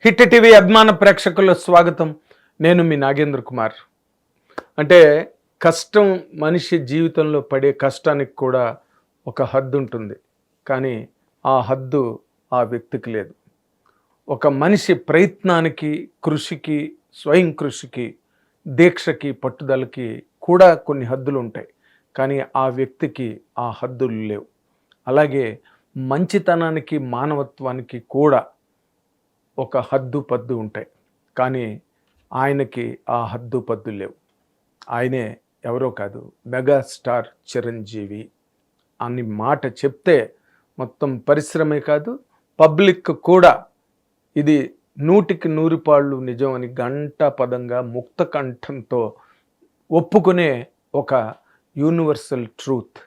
Hit TV అభిమాన ప్రేక్షకుల స్వాగతం. నేను మీ నాగేంద్ర కుమార్. అంటే కష్టం, మనిషి జీవితంలో పడే కష్టానికి కూడా ఒక హద్దు ఉంటుంది. కానీ ఆ హద్దు ఆ వ్యక్తికి లేదు. ఒక మనిషి ప్రయత్నానికి, కృషికి, స్వయం కృషికి, దీక్షకి, పట్టుదలకి కూడా కొన్ని హద్దులు ఉంటాయి. కానీ ఆ వ్యక్తికి ఆ హద్దులు లేవు. అలాగే మంచితనానికి, మానవత్వానికి కూడా ఒక హద్దు పద్దు ఉంటాయి. కానీ ఆయనకి ఆ హద్దు పద్దు లేవు. ఆయనే ఎవరో కాదు, మెగాస్టార్ చిరంజీవి అని మాట చెప్తే మొత్తం పరిశ్రమే కాదు, పబ్లిక్ కూడా ఇది 100కి 100 పాళ్ళు నిజం అని గంటా పదంగా ముక్త కంఠంతో ఒప్పుకునే ఒక యూనివర్సల్ ట్రూత్.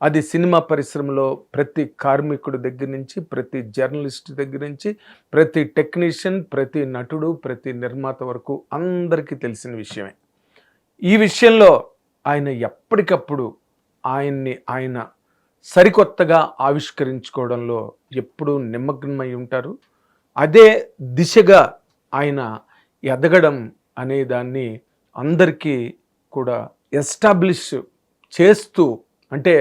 అది సినిమా పరిశ్రమలో ప్రతి కార్మికుడి దగ్గర నుంచి, ప్రతి జర్నలిస్ట్ దగ్గర నుంచి, ప్రతి టెక్నీషియన్, ప్రతి నటుడు, ప్రతి నిర్మాత వరకు అందరికీ తెలిసిన విషయమే. ఈ విషయంలో ఆయన ఎప్పటికప్పుడు ఆయన సరికొత్తగా ఆవిష్కరించుకోవడంలో ఎప్పుడూ నిమగ్నమై ఉంటారు. అదే దిశగా ఆయన ఎదగడం అనే దాన్ని అందరికీ కూడా ఎస్టాబ్లిష్ చేస్తూ, అంటే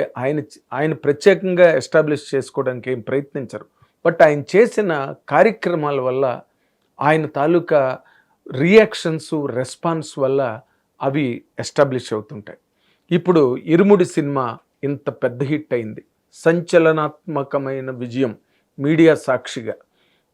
ఆయన ప్రత్యేకంగా ఎస్టాబ్లిష్ చేసుకోవడానికి ఏం ప్రయత్నించరు. బట్ ఆయన చేసిన కార్యక్రమాల వల్ల, ఆయన తాలూకా రియాక్షన్స్, రెస్పాన్స్ వల్ల అవి ఎస్టాబ్లిష్ అవుతుంటాయి. ఇప్పుడు ఇరుముడి సినిమా ఇంత పెద్ద హిట్ అయింది. సంచలనాత్మకమైన విజయం. మీడియా సాక్షిగా,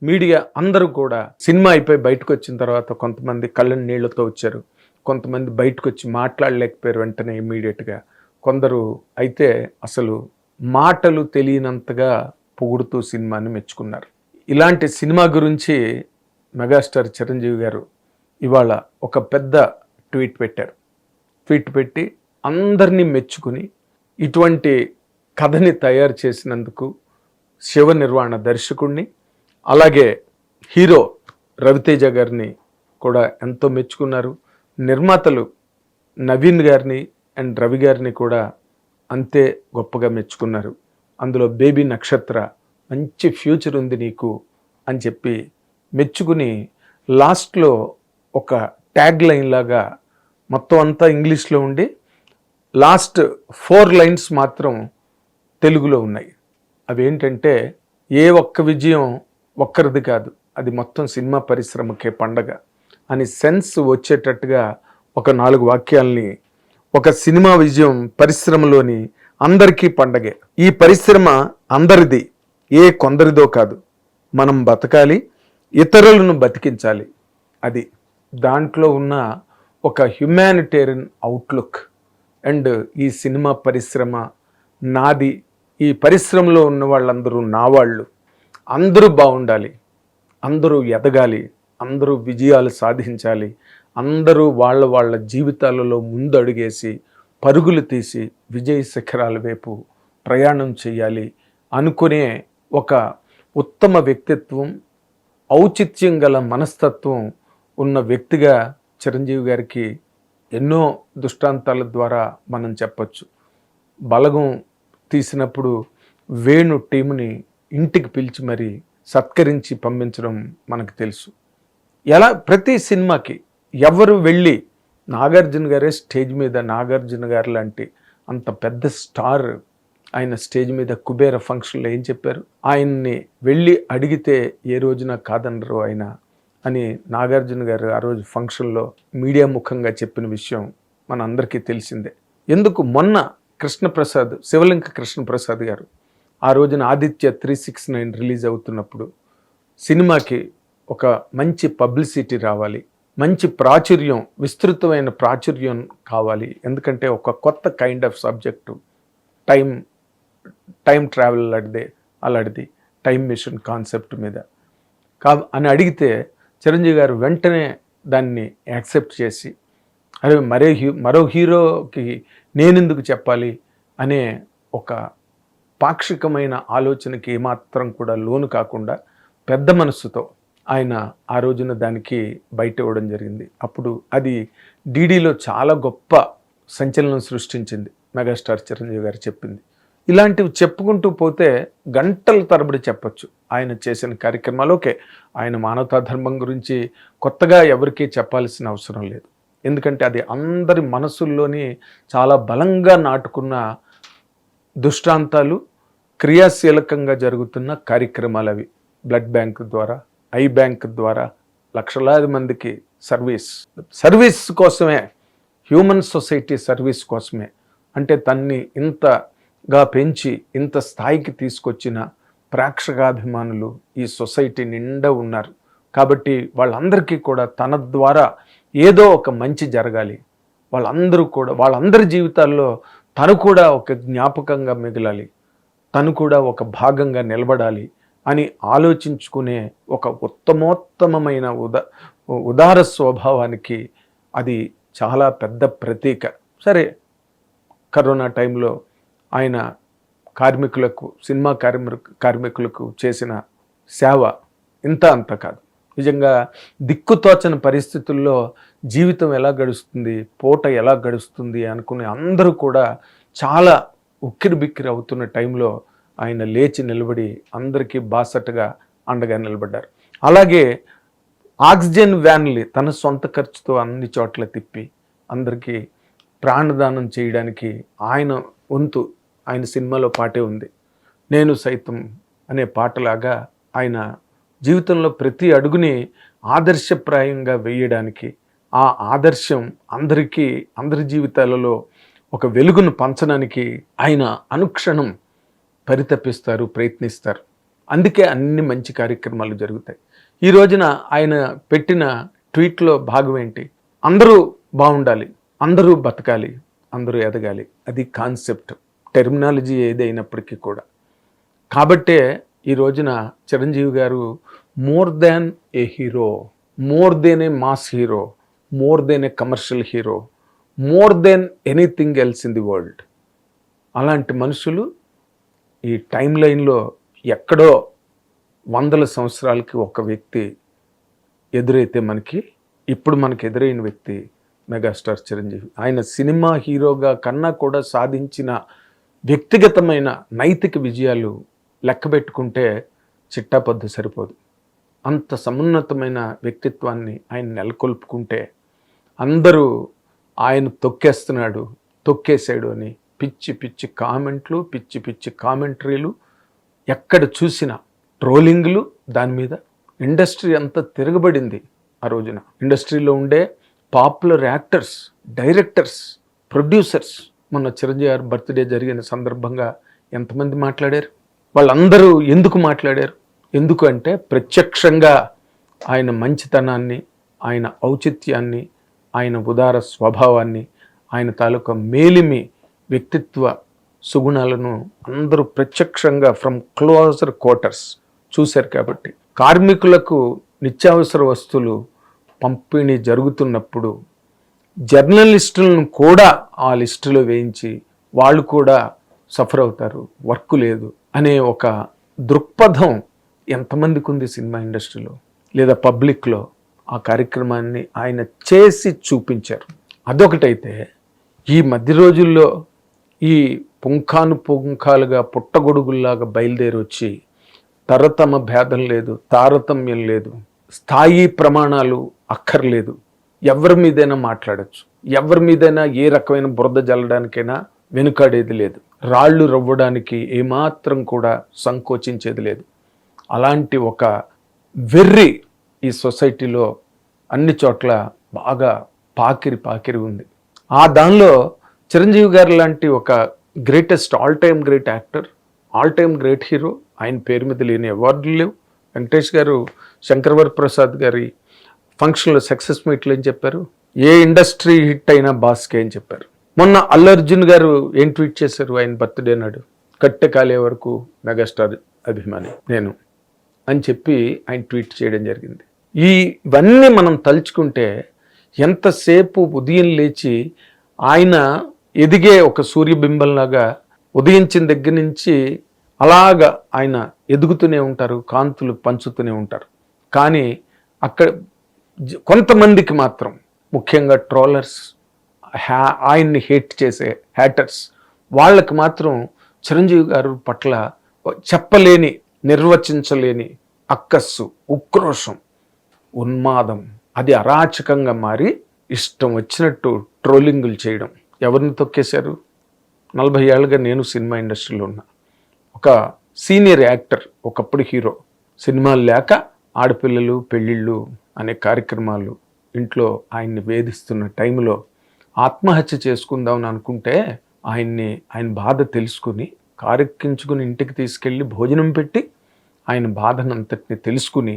మీడియా అందరూ కూడా సినిమా అయిపోయి బయటకు వచ్చిన తర్వాత కొంతమంది కళ్ళని నీళ్లతో వచ్చారు, కొంతమంది బయటకు వచ్చి మాట్లాడలేకపోయారు వెంటనే ఇమ్మీడియట్గా, కొందరు అయితే అసలు మాటలు తెలియనంతగా పొగుడుతూ సినిమాని మెచ్చుకున్నారు. ఇలాంటి సినిమా గురించి మెగాస్టార్ చిరంజీవి గారు ఇవాళ ఒక పెద్ద ట్వీట్ పెట్టారు. ట్వీట్ పెట్టి అందరినీ మెచ్చుకుని ఇటువంటి కథని తయారు చేసినందుకు శివ నిర్వాణ దర్శకుడిని, అలాగే హీరో రవితేజ గారిని కూడా ఎంతో మెచ్చుకున్నారు. నిర్మాతలు నవీన్ గారిని అండ్ రవి గారిని కూడా అంతే గొప్పగా మెచ్చుకున్నారు. అందులో బేబీ నక్షత్ర మంచి ఫ్యూచర్ ఉంది నీకు అని చెప్పి మెచ్చుకుని, లాస్ట్లో ఒక ట్యాగ్ లైన్ లాగా మొత్తం అంతా ఇంగ్లీష్లో ఉండి లాస్ట్ 4 లైన్స్ మాత్రం తెలుగులో ఉన్నాయి. అవేంటంటే, ఏ ఒక్క విజయం ఒక్కరిది కాదు, అది మొత్తం సినిమా పరిశ్రమకే పండగ అని సెన్స్ వచ్చేటట్టుగా ఒక 4 వాక్యాల్ని, ఒక సినిమా విజయం పరిశ్రమలోని అందరికీ పండగే, ఈ పరిశ్రమ అందరిది, ఏ కొందరిదో కాదు, మనం బతకాలి, ఇతరులను బతికించాలి. అది దాంట్లో ఉన్న ఒక హ్యుమానిటేరియన్ అవుట్లుక్. అండ్ ఈ సినిమా పరిశ్రమ నాది, ఈ పరిశ్రమలో ఉన్న వాళ్ళందరూ నా వాళ్ళు, అందరూ బాగుండాలి, అందరూ ఎదగాలి, అందరూ విజయాలు సాధించాలి, అందరూ వాళ్ళ జీవితాలలో ముందు అడుగేసి పరుగులు తీసి విజయ శిఖరాల వైపు ప్రయాణం చేయాలి అనుకునే ఒక ఉత్తమ వ్యక్తిత్వం, ఔచిత్యం గల మనస్తత్వం ఉన్న వ్యక్తిగా చిరంజీవి గారికి ఎన్నో దృష్టాంతాల ద్వారా మనం చెప్పచ్చు. బలగం తీసినప్పుడు వేణు టీముని ఇంటికి పిలిచి మరీ సత్కరించి పంపించడం మనకు తెలుసు. ఎలా ప్రతి సినిమాకి ఎవరు వెళ్ళి, నాగార్జున గారే స్టేజ్ మీద, నాగార్జున గారు లాంటి అంత పెద్ద స్టార్ ఆయన స్టేజ్ మీద కుబేర ఫంక్షన్లో ఏం చెప్పారు, ఆయన్ని వెళ్ళి అడిగితే ఏ రోజున కాదనరు ఆయన అని నాగార్జున గారు ఆ రోజు ఫంక్షన్లో మీడియా ముఖంగా చెప్పిన విషయం మన అందరికీ తెలిసిందే. ఎందుకు మొన్న కృష్ణప్రసాద్, శివలింక కృష్ణప్రసాద్ గారు ఆ రోజున ఆదిత్య 369 రిలీజ్ అవుతున్నప్పుడు సినిమాకి ఒక మంచి పబ్లిసిటీ రావాలి, మంచి ప్రాచుర్యం, విస్తృతమైన ప్రాచుర్యం కావాలి, ఎందుకంటే ఒక కొత్త kind of subject, time travel అలాంటిది టైం మిషన్ కాన్సెప్ట్ మీద అని అడిగితే చిరంజీవి గారు వెంటనే దాన్ని యాక్సెప్ట్ చేసి, అరే మరో హీరోకి నేనెందుకు చెప్పాలి అనే ఒక పాక్షికమైన ఆలోచనకి ఏమాత్రం కూడా లోను కాకుండా పెద్ద మనస్సుతో ఆయన ఆ రోజున దానికి బయట ఇవ్వడం జరిగింది. అప్పుడు అది డీడీలో చాలా గొప్ప సంచలనం సృష్టించింది. మెగాస్టార్ చిరంజీవి గారు చెప్పింది ఇలాంటివి చెప్పుకుంటూ పోతే గంటల తరబడి చెప్పచ్చు ఆయన చేసిన కార్యక్రమాలు. ఓకే, ఆయన మానవతా ధర్మం గురించి కొత్తగా ఎవరికీ చెప్పాల్సిన అవసరం లేదు, ఎందుకంటే అది అందరి మనసుల్లోని చాలా బలంగా నాటుకున్న దృష్టాంతాలు, క్రియాశీలకంగా జరుగుతున్న కార్యక్రమాలు అవి. బ్లడ్ బ్యాంక్ ద్వారా, ఐ బ్యాంక్ ద్వారా లక్షలాది మందికి సర్వీస్ కోసమే, హ్యూమన్ సొసైటీ సర్వీస్ కోసమే. అంటే తన్ని ఇంతగా పెంచి ఇంత స్థాయికి తీసుకొచ్చిన ప్రేక్షకాభిమానులు ఈ సొసైటీ నిండా ఉన్నారు. కాబట్టి వాళ్ళందరికీ కూడా తన ద్వారా ఏదో ఒక మంచి జరగాలి, వాళ్ళందరి జీవితాల్లో తను కూడా ఒక జ్ఞాపకంగా మిగలాలి, తను కూడా ఒక భాగంగా నిలబడాలి అని ఆలోచించుకునే ఒక ఉత్తమోత్తమైన ఉదార స్వభావానికి అది చాలా పెద్ద ప్రతీక. సరే, కరోనా టైంలో ఆయన సినిమా కార్మికులకు చేసిన సేవ అంత కాదు. నిజంగా దిక్కుతోచని పరిస్థితుల్లో జీవితం ఎలా గడుస్తుంది, పూట ఎలా గడుస్తుంది అనుకునే అందరూ కూడా చాలా ఉక్కిరిబిక్కిరి అవుతున్న టైంలో ఆయన లేచి నిలబడి అందరికీ బాసటగా అండగా నిలబడ్డారు. అలాగే ఆక్సిజన్ వ్యాన్లు తన సొంత ఖర్చుతో అన్ని చోట్ల తిప్పి అందరికీ ప్రాణదానం చేయడానికి ఆయన వంతు, ఆయన సినిమాలో పాటే ఉంది, నేను సైతం అనే పాటలాగా ఆయన జీవితంలో ప్రతి అడుగుని ఆదర్శప్రాయంగా వేయడానికి, ఆ ఆదర్శం అందరి జీవితాలలో ఒక వెలుగును పంచడానికి ఆయన అనుక్షణం పరితపిస్తారు, ప్రయత్నిస్తారు. అందుకే అన్ని మంచి కార్యక్రమాలు జరుగుతాయి. ఈ రోజున ఆయన పెట్టిన ట్వీట్లో భాగం ఏంటి? అందరూ బాగుండాలి, అందరూ బతకాలి, అందరూ ఎదగాలి. అది కాన్సెప్ట్, టెర్మినాలజీ ఏదైనప్పటికీ కూడా. కాబట్టే ఈ రోజున చిరంజీవి గారు more than A hero, more than A mass hero, more than a commercial hero, more than anything else in the world. అలాంటి మనుషులు ఈ టైం లైన్లో ఎక్కడో 100 సంవత్సరాలకి ఒక వ్యక్తి ఎదురైతే ఇప్పుడు మనకి ఎదురైన వ్యక్తి మెగాస్టార్ చిరంజీవి. ఆయన సినిమా హీరోగా కన్నా కూడా సాధించిన వ్యక్తిగతమైన నైతిక విజయాలు లెక్క పెట్టుకుంటే చిట్టాపద్దు సరిపోదు. అంత సమున్నతమైన వ్యక్తిత్వాన్ని ఆయన నెలకొల్పుకుంటే అందరూ ఆయన తొక్కేశాడు అని పిచ్చి పిచ్చి కామెంట్లు, పిచ్చి పిచ్చి కామెంటరీలు, ఎక్కడ చూసినా ట్రోలింగ్లు. దాని మీద ఇండస్ట్రీ అంతా తిరగబడింది ఆ రోజున. ఇండస్ట్రీలో ఉండే పాపులర్ యాక్టర్స్, డైరెక్టర్స్, ప్రొడ్యూసర్స్ మొన్న చిరంజీవి గారి బర్త్డే జరిగిన సందర్భంగా ఎంతమంది మాట్లాడారు? వాళ్ళందరూ ఎందుకు మాట్లాడారు? ఎందుకు అంటే ప్రత్యక్షంగా ఆయన మంచితనాన్ని, ఆయన ఔచిత్యాన్ని, ఆయన ఉదార స్వభావాన్ని, ఆయన తాలూకా మేలిమి వ్యక్తిత్వ సుగుణాలను అందరూ ప్రత్యక్షంగా ఫ్రమ్ క్లోజర్ క్వార్టర్స్ చూశారు. కాబట్టి కార్మికులకు నిత్యావసర వస్తువులు పంపిణీ జరుగుతున్నప్పుడు జర్నలిస్టులను కూడా ఆ లిస్టులో వేయించి వాళ్ళు కూడా సఫర్ అవుతారు, వర్క్ లేదు అనే ఒక దృక్పథం ఎంతమందికి ఉంది సినిమా ఇండస్ట్రీలో లేదా పబ్లిక్లో? ఆ కార్యక్రమాన్ని ఆయన చేసి చూపించారు. అదొకటైతే ఈ మధ్య రోజుల్లో ఈ పుంఖాలుగా పుట్టగొడుగుల్లాగా బయలుదేరి వచ్చి తరతమ భేదం లేదు, తారతమ్యం లేదు, స్థాయి ప్రమాణాలు అక్కర్లేదు, ఎవరి మీదైనా మాట్లాడచ్చు, ఎవరి మీదైనా ఏ రకమైన బురద జల్లడానికైనా వెనుకాడేది లేదు, రాళ్ళు రవ్వడానికి ఏమాత్రం కూడా సంకోచించేది లేదు. అలాంటి ఒక వెర్రి ఈ సొసైటీలో అన్ని చోట్ల బాగా పాకిరి ఉంది. ఆ దానిలో చిరంజీవి గారు లాంటి ఒక greatest all time great actor, all time great hero, ఆయన పేరు మీద లేని అవార్డులు లేవు. వెంకటేష్ గారు శంకర్ ప్రసాద్ గారి ఫంక్షన్లో సక్సెస్ మీట్లో ఏం చెప్పారు? ఏ ఇండస్ట్రీ హిట్ అయినా బాస్కే అని చెప్పారు. మొన్న అల్లు అర్జున్ గారు ఏం ట్వీట్ చేశారు? ఆయన బర్త్డే నాడు కట్టె కాలే వరకు మెగాస్టార్ అభిమాని నేను అని చెప్పి ఆయన ట్వీట్ చేయడం జరిగింది. ఇవన్నీ మనం తలుచుకుంటే ఎంతసేపు ఉదయం లేచి ఆయన ఎదిగే ఒక సూర్యబింబంలాగా ఉదయించిన దగ్గర నుంచి అలాగా ఆయన ఎదుగుతూనే ఉంటారు, కాంతులు పంచుతూనే ఉంటారు. కానీ అక్కడ కొంతమందికి మాత్రం, ముఖ్యంగా ట్రోలర్స్, ఆయన్ని హేట్ చేసే హ్యాటర్స్, వాళ్ళకి మాత్రం చిరంజీవి గారు పట్ల చెప్పలేని, నిర్వచించలేని అక్కస్సు, ఉక్రోషం, ఉన్మాదం, అది అరాచకంగా మారి ఇష్టం వచ్చినట్టు ట్రోలింగులు చేయడం. ఎవరిని తొక్కేశారు? 40 ఏళ్ళుగా నేను సినిమా ఇండస్ట్రీలో ఉన్నా. ఒక సీనియర్ యాక్టర్, ఒకప్పుడు హీరో, సినిమాలు లేక ఆడపిల్లలు పెళ్ళిళ్ళు అనే కార్యక్రమాలు ఇంట్లో ఆయన్ని వేధిస్తున్న టైంలో ఆత్మహత్య చేసుకుందామని అనుకుంటే ఆయన బాధ తెలుసుకుని కారెక్కించుకుని ఇంటికి తీసుకెళ్ళి భోజనం పెట్టి ఆయన బాధనంతటిని తెలుసుకుని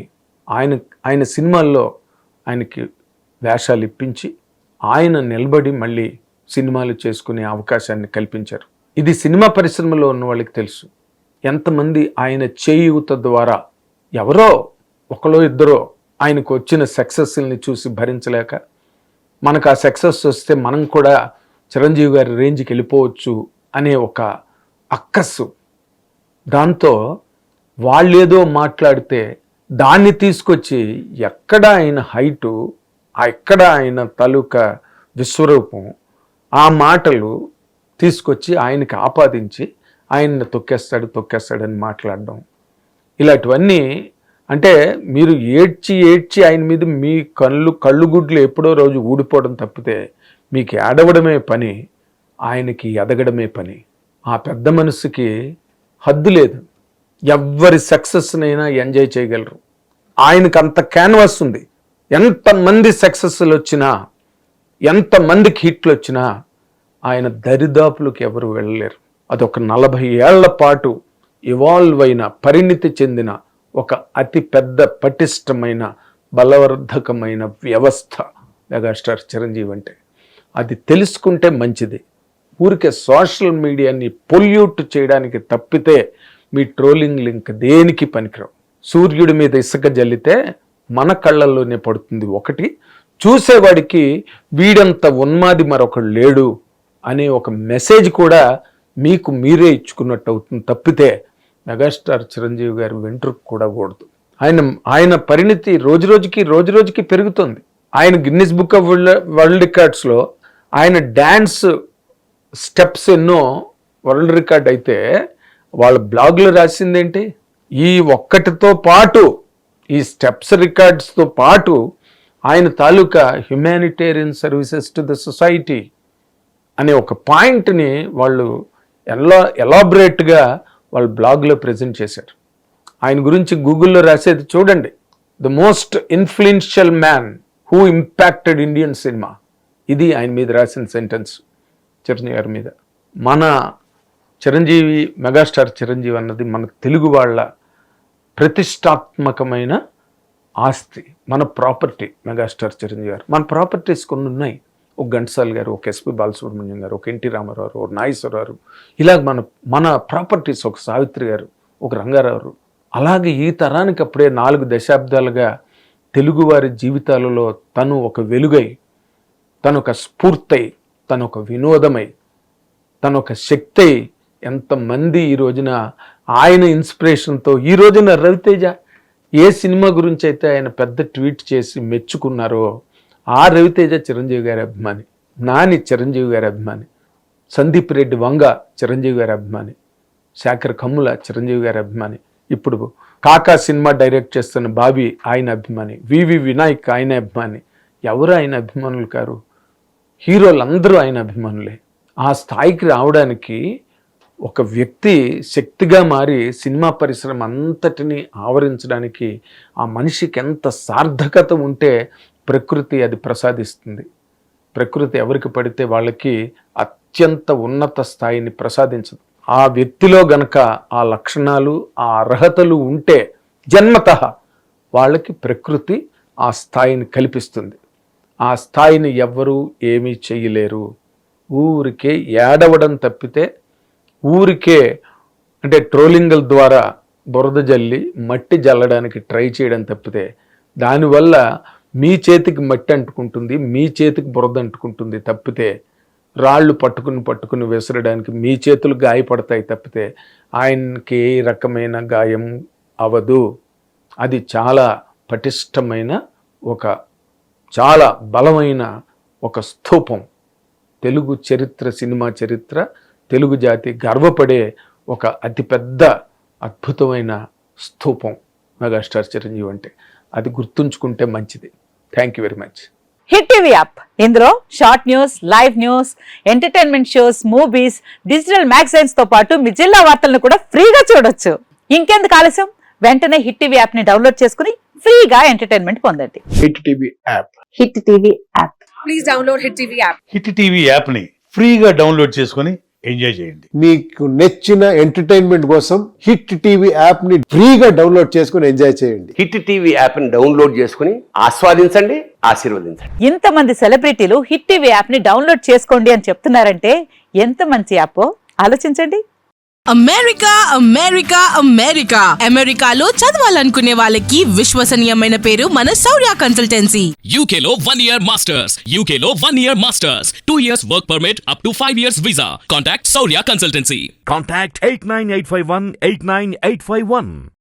ఆయన సినిమాల్లో ఆయనకి వేషాలు ఇప్పించి ఆయన నిలబడి మళ్ళీ సినిమాలు చేసుకునే అవకాశాన్ని కల్పించారు. ఇది సినిమా పరిశ్రమలో ఉన్న వాళ్ళకి తెలుసు. ఎంతమంది ఆయన చేయూత ద్వారా, ఎవరో ఒకరో ఇద్దరో ఆయనకు వచ్చిన సక్సెస్ని చూసి భరించలేక, మనకు ఆ సక్సెస్ వస్తే మనం కూడా చిరంజీవి గారి రేంజ్కి వెళ్ళిపోవచ్చు అనే ఒక అక్కస్సు, దాంతో వాళ్ళేదో మాట్లాడితే దాన్ని తీసుకొచ్చి ఎక్కడ ఆయన హైటు, ఎక్కడ ఆయన తాలూకా విశ్వరూపం, ఆ మాటలు తీసుకొచ్చి ఆయనకి ఆపాదించి ఆయన్ని తొక్కేస్తాడని మాట్లాడడం, ఇలాంటివన్నీ. అంటే మీరు ఏడ్చి ఆయన మీద మీ కళ్ళుగుడ్లు ఎప్పుడో రోజు ఊడిపోవడం తప్పితే మీకు ఏడవడమే పని, ఆయనకి ఎదగడమే పని. ఆ పెద్ద మనసుకి హద్దు లేదు. ఎవ్వరి సక్సెస్నైనా ఎంజాయ్ చేయగలరు. ఆయనకు అంత క్యాన్వాస్ ఉంది. ఎంతమంది సక్సెస్లు వచ్చినా, ఎంతమందికి హిట్లు వచ్చినా ఆయన దరిదాపులకు ఎవరు వెళ్ళలేరు. అదొక 40 ఏళ్ల పాటు ఇవాల్వ్ అయిన, పరిణితి చెందిన ఒక అతి పెద్ద పటిష్టమైన బలవర్ధకమైన వ్యవస్థ మెగాస్టార్ చిరంజీవి అంటే. అది తెలుసుకుంటే మంచిది. ఊరికే సోషల్ మీడియాని పొల్యూట్ చేయడానికి తప్పితే మీ ట్రోలింగ్ లింక్ దేనికి పనికిరావు. సూర్యుడి మీద ఇసుక జల్లితే మన కళ్ళల్లోనే పడుతుంది ఒకటి, చూసేవాడికి వీడంత ఉన్మాది మరొకడు లేడు అనే ఒక మెసేజ్ కూడా మీకు మీరే ఇచ్చుకున్నట్టు అవుతుంది తప్పితే మెగాస్టార్ చిరంజీవి గారి వెంట్రుకు కూడా కూడదు. ఆయన పరిణితి రోజురోజుకి పెరుగుతుంది. ఆయన గిన్నిస్ బుక్ ఆఫ్ వరల్డ్ రికార్డ్స్లో ఆయన డ్యాన్స్ స్టెప్స్ ఎన్నో వరల్డ్ రికార్డ్ అయితే వాళ్ళ బ్లాగ్లో రాసిందేంటి? ఈ ఒక్కటితో పాటు, ఈ స్టెప్స్ రికార్డ్స్తో పాటు ఆయన తాలూకా humanitarian services to the society అనే ఒక పాయింట్ని వాళ్ళు ఎలాబరేట్గా వాళ్ళ బ్లాగ్లో ప్రజెంట్ చేశారు. ఆయన గురించి గూగుల్లో రాసేది చూడండి, the most influential man who impacted Indian cinema. ఇది ఆయన మీద రాసిన సెంటెన్స్, చిరంజీవి గారి మీద. మన చిరంజీవి, మెగాస్టార్ చిరంజీవి అన్నది మన తెలుగు వాళ్ళ ప్రతిష్టాత్మకమైన ఆస్తి, మన ప్రాపర్టీ. మెగాస్టార్ చిరంజీవి గారు మన ప్రాపర్టీస్ కొన్ని ఉన్నాయి. ఒక ఘంటసాల గారు, ఒక ఎస్పి బాలసుబ్రహ్మణ్యం గారు, ఒక ఎన్టీ రామారావు, ఒక నాగేశ్వరరావు, ఇలాగ మన ప్రాపర్టీస్, ఒక సావిత్రి గారు, ఒక రంగారావు. అలాగే ఈ తరానికి అప్పుడే 4 దశాబ్దాలుగా తెలుగువారి జీవితాలలో తను ఒక వెలుగై, తను ఒక స్ఫూర్తై, తను ఒక వినోదమై, తను ఒక శక్తి. ఎంతమంది ఈ రోజున ఆయన ఇన్స్పిరేషన్తో, ఈ రోజున రవితేజ ఏ సినిమా గురించి అయితే ఆయన పెద్ద ట్వీట్ చేసి మెచ్చుకున్నారో ఆ రవితేజ చిరంజీవి గారి అభిమాని, నాని చిరంజీవి గారి అభిమాని, సందీప్ రెడ్డి వంగ చిరంజీవి గారి అభిమాని, శేఖర్ కమ్ముల చిరంజీవి గారి అభిమాని, ఇప్పుడు కాకా సినిమా డైరెక్ట్ చేస్తున్న బాబీ ఆయన అభిమాని, వివి వినాయక్ ఆయన అభిమాని. ఎవరు ఆయన అభిమానులు కారు? హీరోలందరూ ఆయన అభిమానులే. ఆ స్థాయికి రావడానికి ఒక వ్యక్తి శక్తిగా మారి సినిమా పరిశ్రమ అంతటిని ఆవరించడానికి ఆ మనిషికి ఎంత సార్థకత ఉంటే ప్రకృతి అది ప్రసాదిస్తుంది. ప్రకృతి ఎవరికి పడితే వాళ్ళకి అత్యంత ఉన్నత స్థాయిని ప్రసాదించదు. ఆ వ్యక్తిలో గనక ఆ లక్షణాలు, ఆ అర్హతలు ఉంటే జన్మతః వాళ్ళకి ప్రకృతి ఆ స్థాయిని కల్పిస్తుంది. ఆ స్థాయిని ఎవ్వరూ ఏమీ చేయలేరు. ఊరికే ఏడవడం తప్పితే, ఊరికే అంటే ట్రోలింగుల ద్వారా బురద జల్లి మట్టి జల్లడానికి ట్రై చేయడం తప్పితే, దానివల్ల మీ చేతికి మట్టి అంటుకుంటుంది, మీ చేతికి బురద అంటుకుంటుంది తప్పితే, రాళ్ళు పట్టుకుని విసరడానికి మీ చేతులు గాయపడతాయి తప్పితే ఆయనకి ఏ రకమైన గాయం అవదు. అది చాలా పటిష్టమైన, చాలా బలమైన ఒక స్థూపం. తెలుగు చరిత్ర, సినిమా చరిత్ర, తెలుగు జాతి గర్వపడే ఒక అతిపెద్ద అద్భుతమైన స్తూపం మెగాస్టార్ చిరంజీవి అంటే. అది గుర్తుంచుకుంటే మంచిది. Thank you very much. Hit TV app, ఇందులో short news, live news, entertainment shows, movies, digital magazines తో పాటు మీ జిల్లా వార్తలను కూడా ఫ్రీగా చూడొచ్చు. ఇంకెందుకు ఆలస్యం, వెంటనే హిట్ టీవీ యాప్ ని డౌన్లోడ్ చేసుకుని ఫ్రీగా ఎంటర్టైన్మెంట్ పొందండి. Hit TV app. Hit TV app. Please download hit TV app. Hit TV యాప్ని ఫ్రీగా డౌన్లోడ్ చేసుకొని ఎంజాయ్ చేయండి. మీకు నచ్చిన ఎంటర్టైన్మెంట్ కోసం హిట్ టీవీ యాప్ ని ఫ్రీగా డౌన్లోడ్ చేసుకుని ఎంజాయ్ చేయండి. హిట్ టీవీ యాప్ ని డౌన్లోడ్ చేసుకుని ఆస్వాదించండి, ఆశీర్వదించండి. ఇంతమంది సెలబ్రిటీలు హిట్ టీవీ యాప్ ని డౌన్లోడ్ చేసుకోండి అని చెప్తున్నారంటే ఎంత మంచి యాప్ ఆలోచించండి. అమెరికా అమెరికా అమెరికా అమెరికాలో చదవాలనుకునే వాళ్ళకి విశ్వసనీయమైన పేరు మన శౌర్య కన్సల్టెన్సీ. UK లో 1 year masters. UK లో 1 year masters. 2 years work permit up to 5 years visa. Contact Saurya Consultancy. Contact 89851 89851.